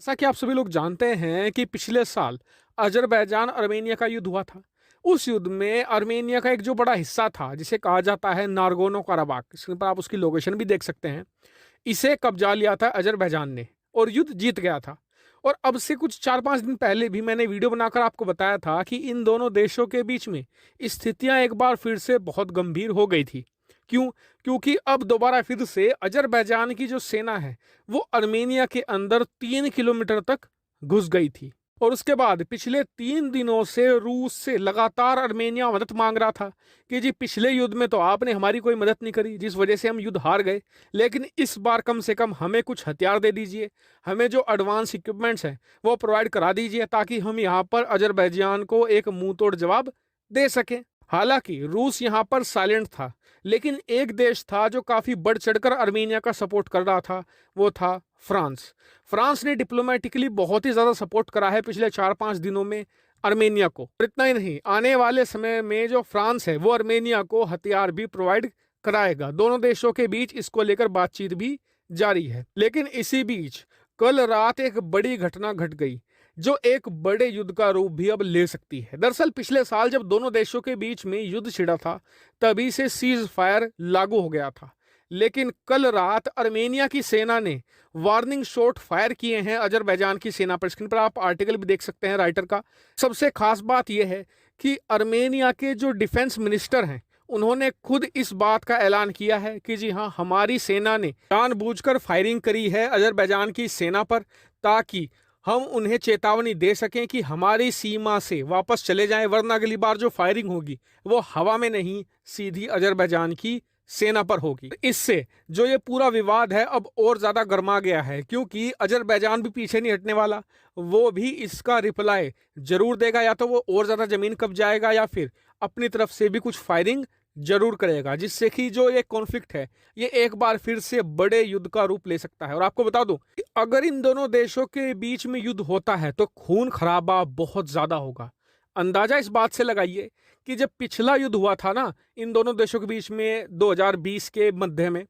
जैसा कि आप सभी लोग जानते हैं कि पिछले साल अजरबैजान अर्मेनिया का युद्ध हुआ था। उस युद्ध में अर्मेनिया का एक जो बड़ा हिस्सा था जिसे कहा जाता है नारगोनो काराबाख, स्क्रीन पर आप उसकी लोकेशन भी देख सकते हैं। इसे कब्जा लिया था अजरबैजान ने और युद्ध जीत गया था। और अब से कुछ 4-5 दिन पहले भी मैंने वीडियो बनाकर आपको बताया था कि इन दोनों देशों के बीच में स्थितियां एक बार फिर से बहुत गंभीर हो गई थी। क्यों? क्योंकि अब दोबारा फिर से अजरबैजान की जो सेना है वो अर्मेनिया के अंदर 3 किलोमीटर तक घुस गई थी। और उसके बाद पिछले 3 दिनों से रूस से लगातार अर्मेनिया मदद मांग रहा था कि जी पिछले युद्ध में तो आपने हमारी कोई मदद नहीं करी जिस वजह से हम युद्ध हार गए, लेकिन इस बार कम से कम हमें कुछ हथियार दे दीजिए, हमें जो एडवांस इक्विपमेंट्स हैं वो प्रोवाइड करा दीजिए ताकि हम यहाँ पर अजरबैजान को एक मुंह तोड़ जवाब दे सकें। हालांकि रूस यहाँ पर साइलेंट था, लेकिन एक देश था जो काफी बढ़ चढ़कर अर्मेनिया का सपोर्ट कर रहा था, वो था फ्रांस। फ्रांस ने डिप्लोमेटिकली बहुत ही ज्यादा सपोर्ट करा है पिछले 4-5 दिनों में अर्मेनिया को। और इतना ही नहीं, आने वाले समय में जो फ्रांस है वो अर्मेनिया को हथियार भी प्रोवाइड कराएगा। दोनों देशों के बीच इसको लेकर बातचीत भी जारी है। लेकिन इसी बीच कल रात एक बड़ी घटना घट गई जो एक बड़े युद्ध का रूप भी अब ले सकती है। दरअसल पिछले साल जब दोनों देशों के बीच में युद्ध छिड़ा था तभी से सीज फायर लागू हो गया था, लेकिन कल रात अर्मेनिया की सेना ने वार्निंग शॉट फायर किए हैं अजरबैजान की सेना पर। स्क्रीन पर आप आर्टिकल भी देख सकते हैं राइटर का। सबसे खास बात यह है कि अर्मेनिया के जो डिफेंस मिनिस्टर हैं उन्होंने खुद इस बात का ऐलान किया है कि जी हाँ, हमारी सेना ने जानबूझकर फायरिंग करी है अजरबैजान की सेना पर ताकि हम उन्हें चेतावनी दे सकें कि हमारी सीमा से वापस चले जाएं, वरना अगली बार जो फायरिंग होगी वो हवा में नहीं, सीधी अजरबैजान की सेना पर होगी। इससे जो ये पूरा विवाद है अब और ज्यादा गर्मा गया है, क्योंकि अजरबैजान भी पीछे नहीं हटने वाला। वो भी इसका रिप्लाई जरूर देगा, या तो वो और ज्यादा जमीन कब्जाएगा या फिर अपनी तरफ से भी कुछ फायरिंग जरूर करेगा, जिससे कि जो ये कॉन्फ्लिक्ट है ये एक बार फिर से बड़े युद्ध का रूप ले सकता है। और आपको बता दूं कि अगर इन दोनों देशों के बीच में युद्ध होता है तो खून खराबा बहुत ज्यादा होगा। अंदाजा इस बात से लगाइए कि जब पिछला युद्ध हुआ था ना इन दोनों देशों के बीच में 2020 के मध्य में,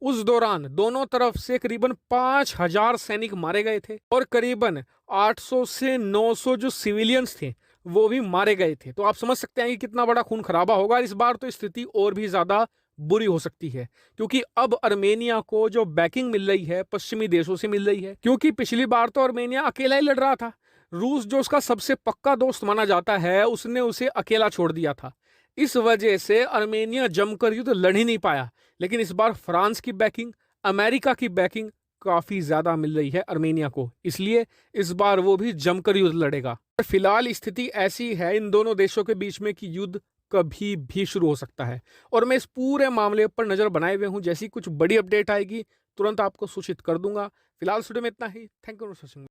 उस दौरान दोनों तरफ से करीबन 5,000 सैनिक मारे गए थे और करीबन 800 से 900 जो सिविलियंस थे वो भी मारे गए थे। तो आप समझ सकते हैं कि कितना बड़ा खून खराबा होगा। इस बार तो स्थिति और भी ज्यादा बुरी हो सकती है, क्योंकि अब अर्मेनिया को जो बैकिंग मिल रही है पश्चिमी देशों से मिल रही है। क्योंकि पिछली बार तो अर्मेनिया अकेला ही लड़ रहा था, रूस जो उसका सबसे पक्का दोस्त माना जाता है उसने उसे अकेला छोड़ दिया था। इस वजह से अर्मेनिया जमकर युद्ध लड़ ही नहीं पाया। लेकिन इस बार फ्रांस की बैकिंग, अमेरिका की बैकिंग काफी ज्यादा मिल रही है अर्मेनिया को, इसलिए इस बार वो भी जमकर युद्ध लड़ेगा। फिलहाल स्थिति ऐसी है इन दोनों देशों के बीच में कि युद्ध कभी भी शुरू हो सकता है। और मैं इस पूरे मामले पर नजर बनाए हुए हूं, जैसी कुछ बड़ी अपडेट आएगी तुरंत आपको सूचित कर दूंगा। फिलहाल वीडियो में इतना ही। Thank you for watching.